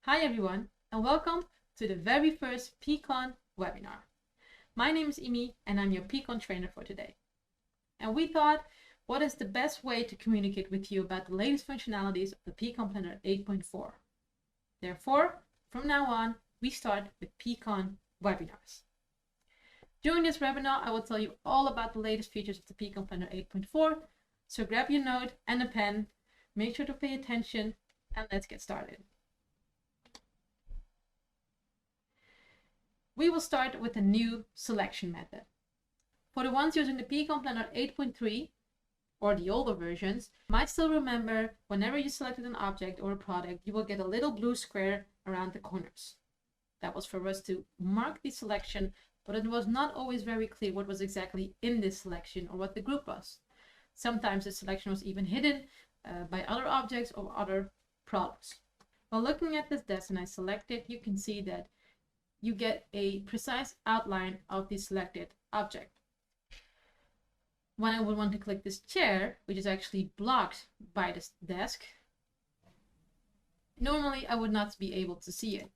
Hi everyone, and welcome to the very first pCon webinar. My name is Imi, and I'm your pCon trainer for today. And we thought, what is the best way to communicate with you about the latest functionalities of the pCon.planner 8.4? Therefore, from now on, we start with pCon webinars. During this webinar, I will tell you all about the latest features of the pCon.planner 8.4, so grab your note and a pen, make sure to pay attention, and let's get started. We will start with a new selection method. For the ones using the pCon.planner 8.3 or the older versions, you might still remember whenever you selected an object or a product, you will get a little blue square around the corners. That was for us to mark the selection, but it was not always very clear what was exactly in this selection or what the group was. Sometimes the selection was even hidden by other objects or other products. While looking at this desk and I select it, you can see that you get a precise outline of the selected object. When I would want to click this chair, which is actually blocked by this desk, normally I would not be able to see it.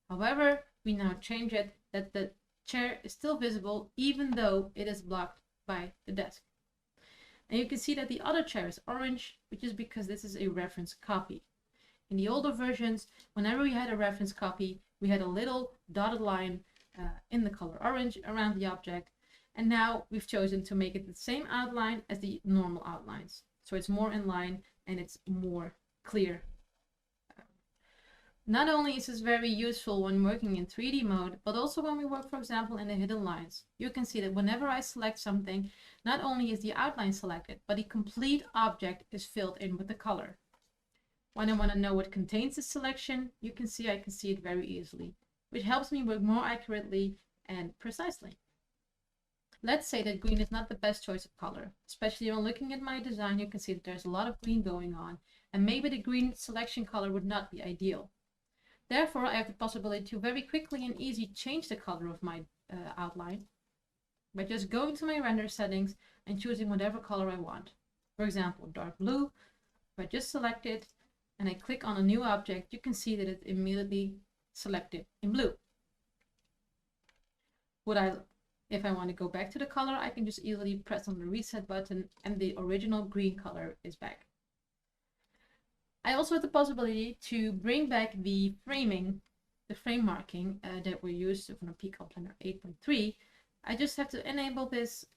However, we now change it that the chair is still visible even though it is blocked by the desk. And you can see that the other chair is orange, which is because this is a reference copy. In the older versions, whenever we had a reference copy, we had a little dotted line in the color orange around the object. And now we've chosen to make it the same outline as the normal outlines. So it's more in line and it's more clear. Not only is this very useful when working in 3D mode, but also when we work, for example, in the hidden lines. You can see that whenever I select something, not only is the outline selected, but the complete object is filled in with the color. When I want to know what contains the selection, you can see I can see it very easily, which helps me work more accurately and precisely. Let's say that green is not the best choice of color. Especially when looking at my design, you can see that there's a lot of green going on, and maybe the green selection color would not be ideal. Therefore, I have the possibility to very quickly and easy change the color of my outline by just going to my render settings and choosing whatever color I want. For example, dark blue. If I just select it, and I click on a new object, you can see that it's immediately selected in blue. If I want to go back to the color, I can just easily press on the reset button and the original green color is back. I also have the possibility to bring back the frame marking that we're used to from the pCon.planner 8.3. I just have to enable this,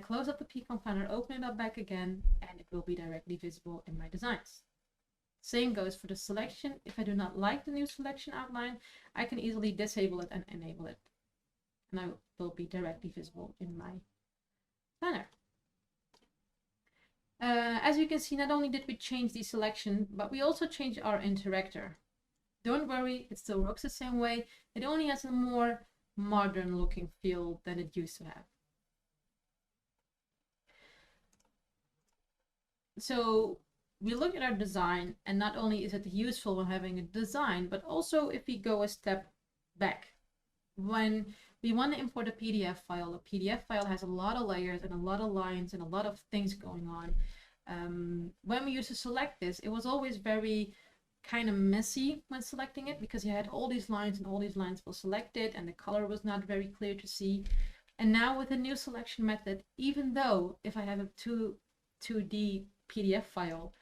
close up the pCon.planner, open it up back again, and it will be directly visible in my designs. Same goes for the selection. If I do not like the new selection outline, I can easily disable it and enable it. And I will be directly visible in my planner. As you can see, not only did we change the selection, but we also changed our interactor. Don't worry, it still works the same way. It only has a more modern looking feel than it used to have. So we look at our design, and not only is it useful when having a design, but also if we go a step back. When we want to import a PDF file has a lot of layers and a lot of lines and a lot of things going on. When we used to select this, it was always very kind of messy when selecting it because you had all these lines and all these lines were selected and the color was not very clear to see. And now with the new selection method, even though if I have a 2D PDF file,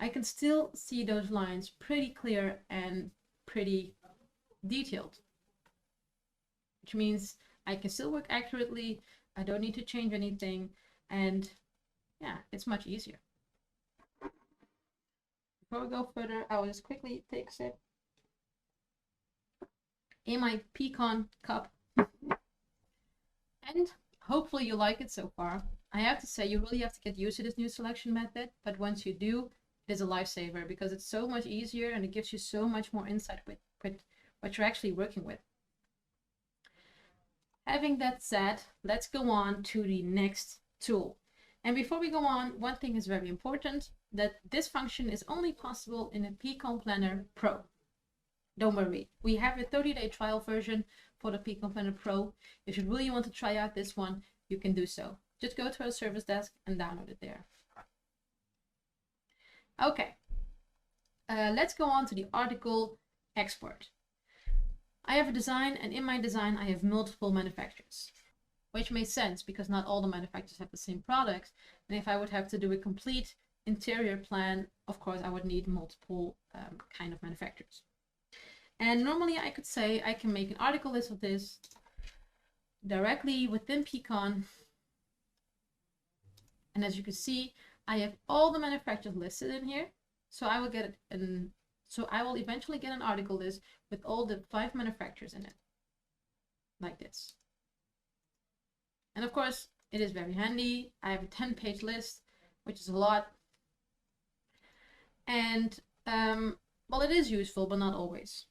I can still see those lines pretty clear and pretty detailed, which means I can still work accurately. I don't need to change anything, and yeah, it's much easier. Before we go further, I will just quickly take a sip in my pCon cup, and hopefully you like it so far. I have to say, you really have to get used to this new selection method, but once you do, it is a lifesaver because it's so much easier and it gives you so much more insight with what you're actually working with. Having that said, let's go on to the next tool. And before we go on, one thing is very important, that this function is only possible in a pCon.planner Pro. Don't worry, we have a 30-day trial version for the pCon.planner Pro. If you really want to try out this one, you can do so. Just go to our service desk and download it there. Okay, let's go on to the article export. I have a design, and in my design I have multiple manufacturers, which makes sense because not all the manufacturers have the same products. And if I would have to do a complete interior plan, of course I would need multiple kind of manufacturers. And normally I could say I can make an article list of this directly within pCon. And as you can see, I have all the manufacturers listed in here. So I will get I will eventually get an article list with all the 5 manufacturers in it, like this. And of course, it is very handy. I have a 10-page list, which is a lot. And well, it is useful, but not always.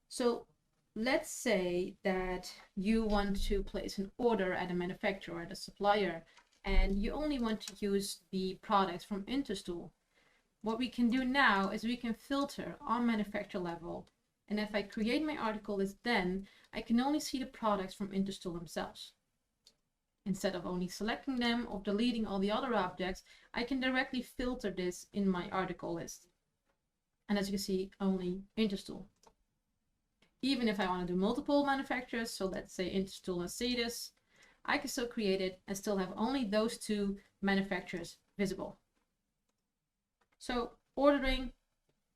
So let's say that you want to place an order at a manufacturer or at a supplier, and you only want to use the products from Interstool. What we can do now is we can filter on manufacturer level. And if I create my article list, then I can only see the products from Interstool themselves. Instead of only selecting them or deleting all the other objects, I can directly filter this in my article list. And as you can see, only Interstool. Even if I want to do multiple manufacturers, so let's say Interstool and Cetus, I can still create it and still have only those 2 manufacturers visible. So ordering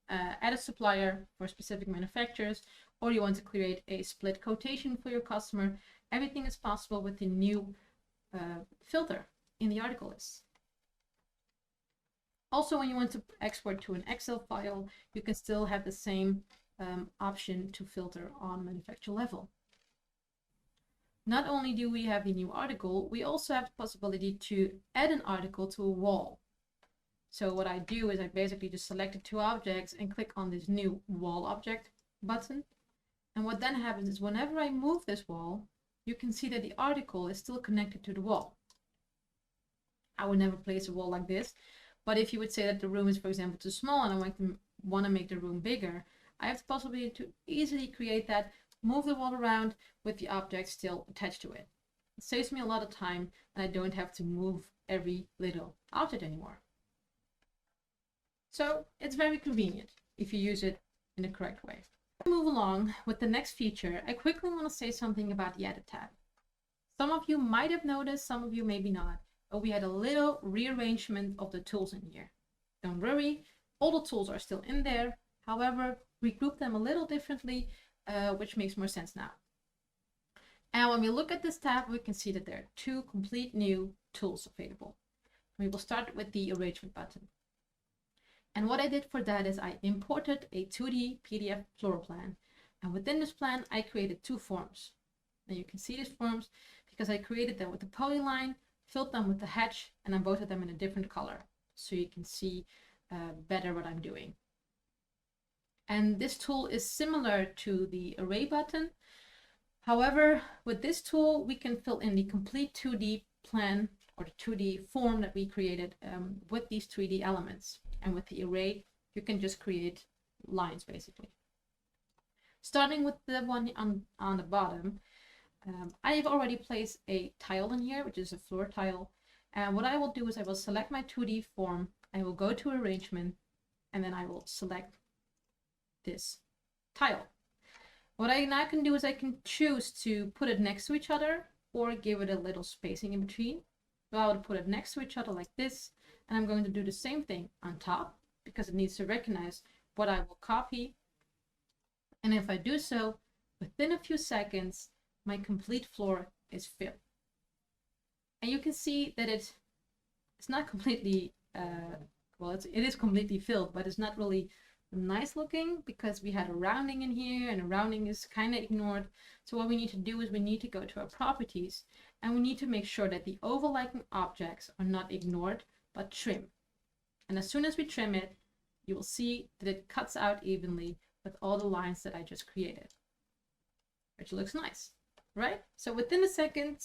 at a supplier for specific manufacturers, or you want to create a split quotation for your customer, everything is possible with the new filter in the article list. Also, when you want to export to an Excel file, you can still have the same option to filter on manufacturer level. Not only do we have the new article, we also have the possibility to add an article to a wall. So what I do is I basically just select the 2 objects and click on this new wall object button. And what then happens is whenever I move this wall, you can see that the article is still connected to the wall. I would never place a wall like this, but if you would say that the room is, for example, too small and I want to make the room bigger, I have the possibility to easily create that, move the wall around with the object still attached to it. It saves me a lot of time and I don't have to move every little object anymore. So it's very convenient if you use it in the correct way. To move along with the next feature, I quickly want to say something about the Edit tab. Some of you might have noticed, some of you maybe not, but we had a little rearrangement of the tools in here. Don't worry, all the tools are still in there. However, we grouped them a little differently, which makes more sense now. And when we look at this tab, we can see that there are 2 complete new tools available. We will start with the arrangement button. And what I did for that is I imported a 2D PDF floor plan. And within this plan, I created 2 forms. And you can see these forms because I created them with the polyline, filled them with the hatch, and I voted them in a different color. So you can see better what I'm doing. And this tool is similar to the array button. However, with this tool, we can fill in the complete 2D plan or the 2D form that we created with these 3D elements. And with the array, you can just create lines basically. Starting with the one on the bottom, I have already placed a tile in here, which is a floor tile. And what I will do is I will select my 2D form, I will go to arrangement, and then I will select this tile. What I now can do is I can choose to put it next to each other or give it a little spacing in between. So I will put it next to each other like this, and I'm going to do the same thing on top because it needs to recognize what I will copy. And if I do so, within a few seconds, my complete floor is filled. And you can see that it's not completely, well, it is completely filled, but it's not really nice looking because we had a rounding in here and a rounding is kind of ignored. So what we need to do is we need to go to our properties and we need to make sure that the overlapping objects are not ignored but trim. And as soon as we trim it, you will see that it cuts out evenly with all the lines that I just created, which looks nice, right? So within a second,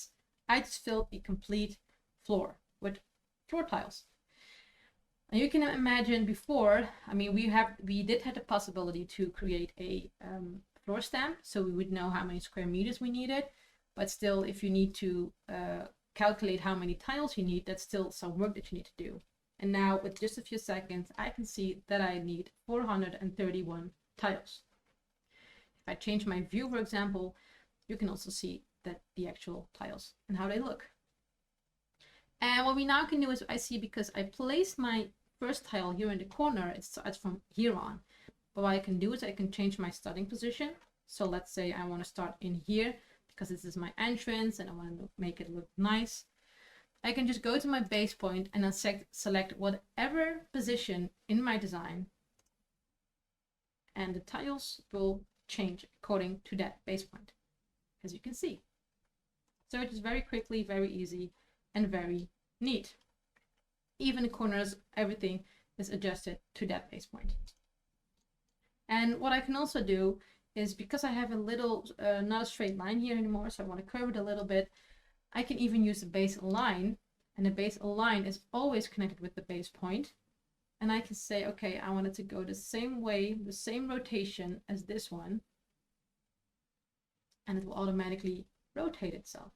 I just filled the complete floor with floor tiles. And you can imagine before, I mean, we did have the possibility to create a floor stamp, so we would know how many square meters we needed. But still, if you need to calculate how many tiles you need, that's still some work that you need to do. And now with just a few seconds, I can see that I need 431 tiles. I change my view, for example, you can also see that the actual tiles and how they look. And what we now can do is, I see because I placed my first tile here in the corner, it starts from here on. But what I can do is I can change my starting position. So let's say I want to start in here because this is my entrance and I want to make it look nice. I can just go to my base point and then select whatever position in my design, and the tiles will change according to that base point, as you can see. So it is very quickly, very easy, and very neat. Even the corners, everything is adjusted to that base point. And what I can also do is, because I have a little, not a straight line here anymore, so I want to curve it a little bit, I can even use the base align, and the base align is always connected with the base point. And I can say, okay, I want it to go the same way, the same rotation as this one, and it will automatically rotate itself,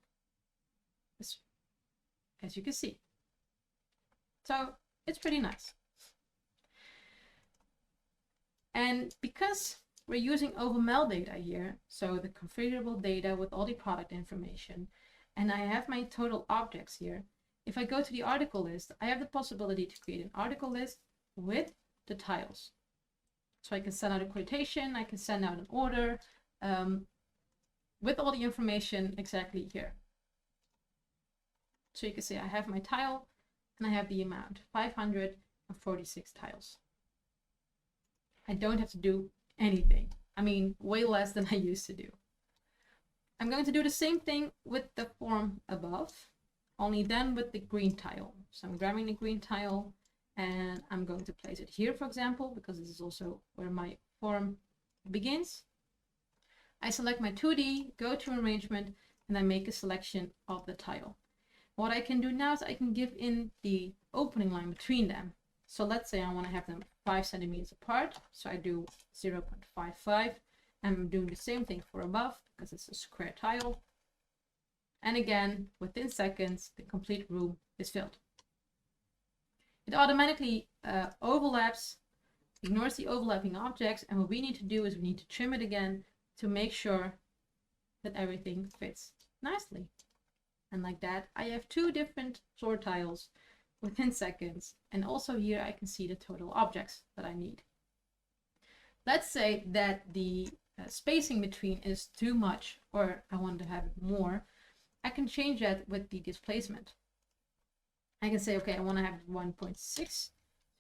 as you can see. So it's pretty nice. And because we're using OverML data here, so the configurable data with all the product information, and I have my total objects here, if I go to the article list, I have the possibility to create an article list with the tiles. So I can send out a quotation, I can send out an order with all the information exactly here. So you can see I have my tile and I have the amount, 546 tiles. I don't have to do anything. I mean, way less than I used to do. I'm going to do the same thing with the form above, only then with the green tile. So I'm grabbing the green tile and I'm going to place it here, for example, because this is also where my form begins. I select my 2D, go to arrangement, and I make a selection of the tile. What I can do now is I can give in the opening line between them. So let's say I want to have them 5 centimeters apart. So I do 0.55. I'm doing the same thing for above because it's a square tile. And again, within seconds, the complete room is filled. It automatically overlaps, ignores the overlapping objects. And what we need to do is we need to trim it again to make sure that everything fits nicely. And like that, I have 2 different floor tiles within seconds. And also here I can see the total objects that I need. Let's say that the spacing between is too much, or I want to have more. I can change that with the displacement. I can say, okay, I want to have 1.6,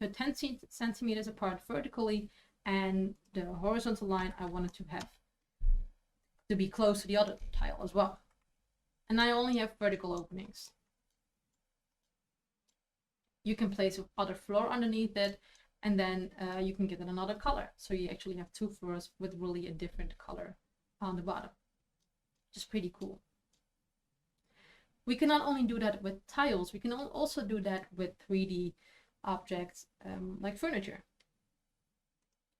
so 10 centimeters apart vertically, and the horizontal line I wanted to have to be close to the other tile as well. And I only have vertical openings. You can place other floor underneath it, and then you can give it another color. So you actually have 2 floors with really a different color on the bottom, which is pretty cool. We can not only do that with tiles, we can also do that with 3D objects like furniture.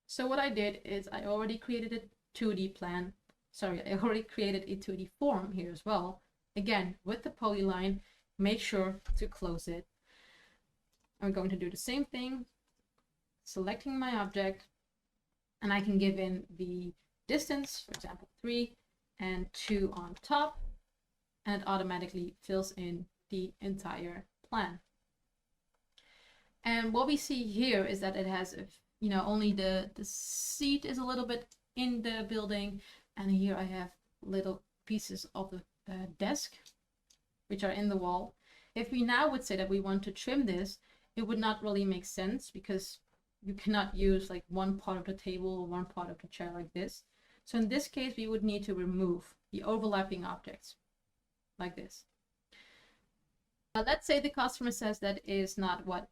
So what I did is I already created a 2D plan. Sorry, I already created a 2D form here as well. Again, with the polyline, make sure to close it. I'm going to do the same thing, selecting my object, and I can give in the distance, for example, 3 and 2 on top, and it automatically fills in the entire plan. And what we see here is that it has, only the seat is a little bit in the building, and here I have little pieces of the desk, which are in the wall. If we now would say that we want to trim this, it would not really make sense because you cannot use like one part of the table or one part of the chair like this. So in this case, we would need to remove the overlapping objects like this. Let's say the customer says that is not what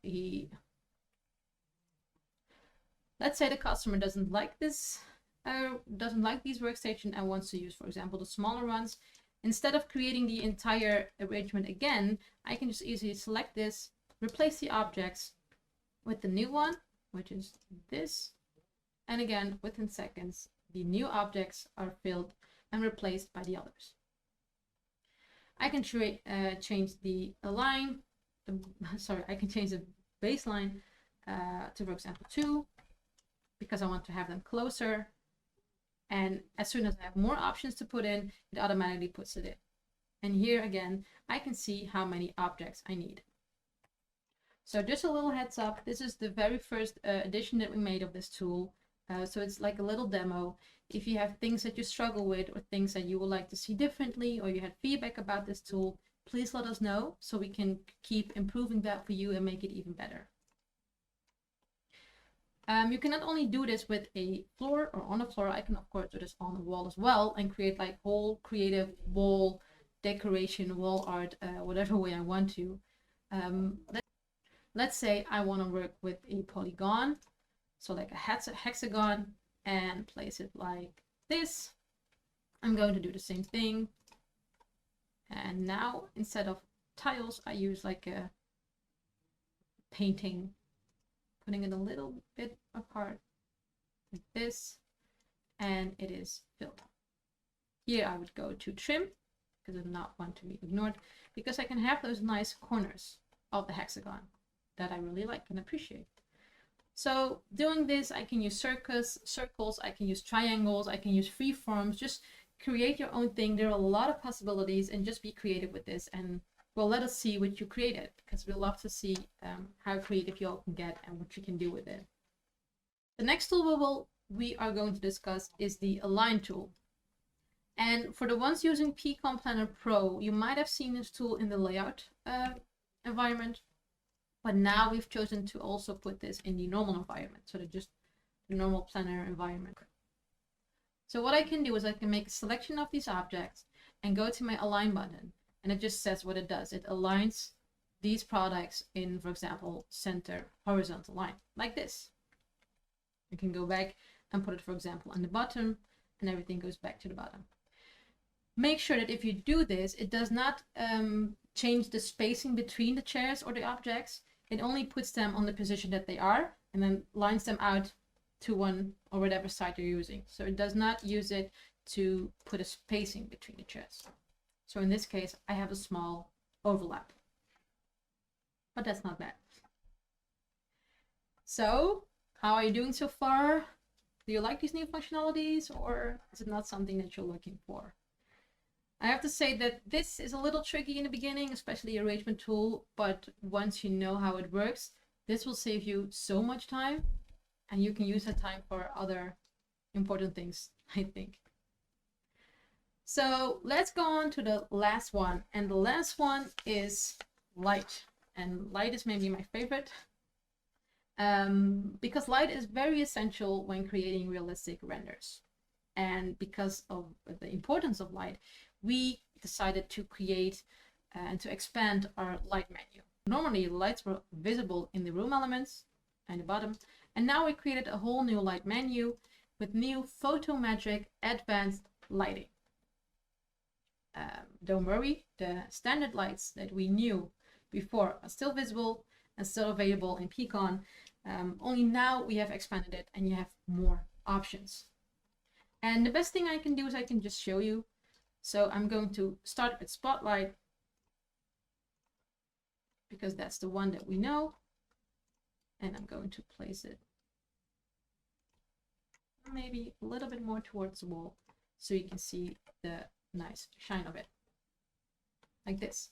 let's say the customer doesn't like this, doesn't like these workstations and wants to use, for example, the smaller ones. Instead of creating the entire arrangement again, I can just easily select this, replace the objects with the new one, which is this. And again, within seconds, the new objects are filled and replaced by the others. I can change the align, I can change the baseline to, for example, 2, because I want to have them closer. And as soon as I have more options to put in, it automatically puts it in. And here again, I can see how many objects I need. So just a little heads up, this is the very first edition that we made of this tool. So it's like a little demo. If you have things that you struggle with or things that you would like to see differently, or you had feedback about this tool, please let us know so we can keep improving that for you and make it even better. You can not only do this with a floor or on a floor, I can of course do this on a wall as well and create like whole creative wall decoration, wall art, whatever way I want to. Let's say I want to work with a polygon, so like a hexagon, and place it like this. I'm going to do the same thing. And now instead of tiles, I use like a painting, putting it a little bit apart like this, and it is filled. Here I would go to trim, because I do not want to be ignored, because I can have those nice corners of the hexagon that I really like and appreciate. So doing this, I can use circles, I can use triangles, I can use free forms. Just create your own thing. There are a lot of possibilities, and just be creative with this. And well, let us see what you created, because we love to see how creative you all can get and what you can do with it. The next tool we are going to discuss is the Align tool. And for the ones using pCon.planner Pro, you might have seen this tool in the layout environment. But now we've chosen to also put this in the normal environment, so that just the normal planner environment. So what I can do is I can make a selection of these objects and go to my Align button, and it just says what it does. It aligns these products in, for example, center horizontal line, like this. You can go back and put it, for example, on the bottom, and everything goes back to the bottom. Make sure that if you do this, it does not change the spacing between the chairs or the objects. It only puts them on the position that they are and then lines them out to one or whatever side you're using. So it does not use it to put a spacing between the chairs. So in this case, I have a small overlap, but that's not bad. So how are you doing so far? Do you like these new functionalities, or is it not something that you're looking for? I have to say that this is a little tricky in the beginning, especially arrangement tool, but once you know how it works, this will save you so much time, and you can use that time for other important things, I think. So let's go on to the last one, and the last one is light. And light is maybe my favorite, because light is very essential when creating realistic renders. And because of the importance of light, we decided to create and to expand our light menu. Normally lights were visible in the room elements and the bottom, and now we created a whole new light menu with new photometric advanced lighting. Don't worry, the standard lights that we knew before are still visible and still available in pCon, only now we have expanded it and you have more options. And the best thing I can do is I can just show you. So I'm going to start with Spotlight, because that's the one that we know. And I'm going to place it maybe a little bit more towards the wall, so you can see the nice shine of it, like this.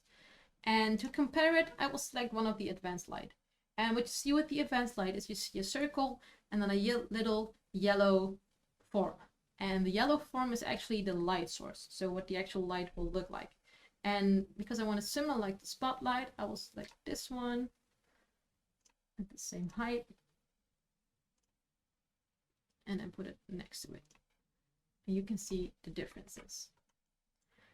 And to compare it, I will select one of the advanced light. And what you see with the advanced light is you see a circle and then a little yellow form. And the yellow form is actually the light source, so what the actual light will look like. And because I want a similar like the Spotlight, I will select this one at the same height and then put it next to it. And you can see the differences.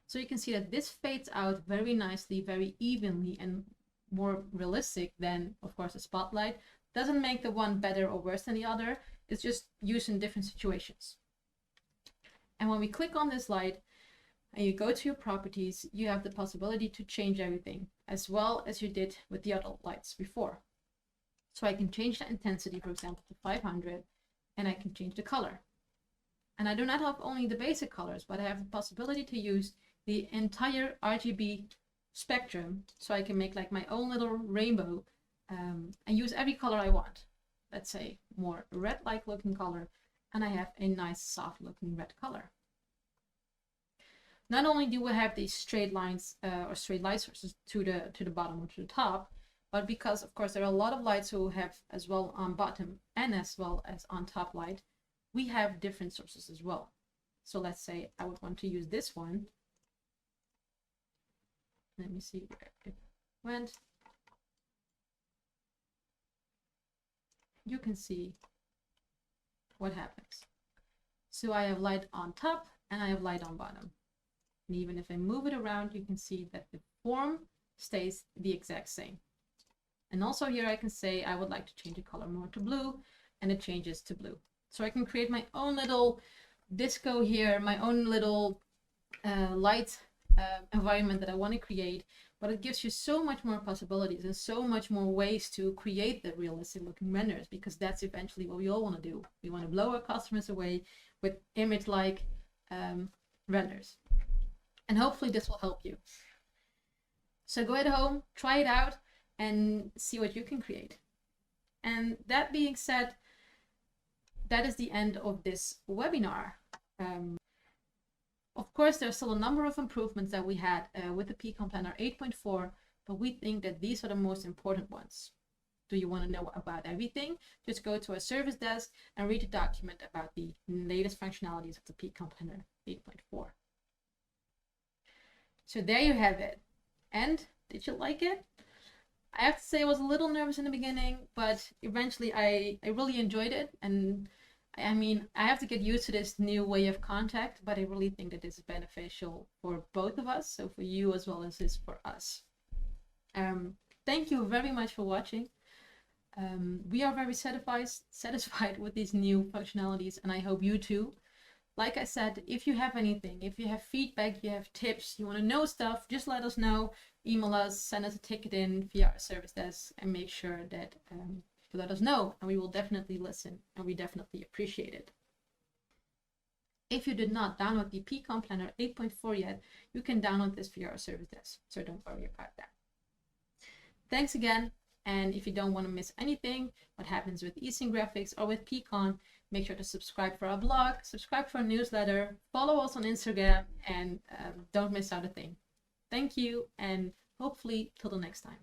So you can see that this fades out very nicely, very evenly, and more realistic than, of course, the Spotlight. Doesn't make the one better or worse than the other. It's just used in different situations. And when we click on this light and you go to your properties, you have the possibility to change everything, as well as you did with the other lights before. So I can change the intensity, for example, to 500, and I can change the color. And I do not have only the basic colors, but I have the possibility to use the entire RGB spectrum, so I can make like my own little rainbow and use every color I want. Let's say more red-like looking color, and I have a nice soft looking red color. Not only do we have these straight lines or straight light sources to the bottom or to the top, but because of course there are a lot of lights who have as well on bottom and as well as on top light, we have different sources as well. So let's say I would want to use this one. Let me see where it went. You can see what happens. So I have light on top and I have light on bottom. And even if I move it around, you can see that the form stays the exact same. And also here I can say I would like to change the color more to blue, and it changes to blue. So I can create my own little disco here, my own little light environment that I want to create, but it gives you so much more possibilities and so much more ways to create the realistic looking renders, because that's eventually what we all want to do. We want to blow our customers away with image-like renders. And hopefully this will help you. So go at home, try it out, and see what you can create. And that being said, that is the end of this webinar. Of course, there's still a number of improvements that we had with the pCon.planner 8.4, but we think that these are the most important ones. Do you want to know about everything? Just go to our service desk and read the document about the latest functionalities of the pCon.planner 8.4. So there you have it. And did you like it? I have to say I was a little nervous in the beginning, but eventually I really enjoyed it. And I mean, I have to get used to this new way of contact, but I really think that this is beneficial for both of us. So for you as well as it's for us. Thank you very much for watching. We are very satisfied with these new functionalities, and I hope you too. Like I said, if you have anything, if you have feedback, you have tips, you want to know stuff, just let us know. Email us, send us a ticket in via our service desk, and make sure that you let us know, and we will definitely listen, and we definitely appreciate it. If you did not download the pCon.planner 8.4 yet, you can download this via our service desk, so don't worry about that. Thanks again, and if you don't want to miss anything, what happens with eSync graphics or with pCon, make sure to subscribe for our blog, subscribe for our newsletter, follow us on Instagram, and don't miss out a thing. Thank you, and hopefully till the next time.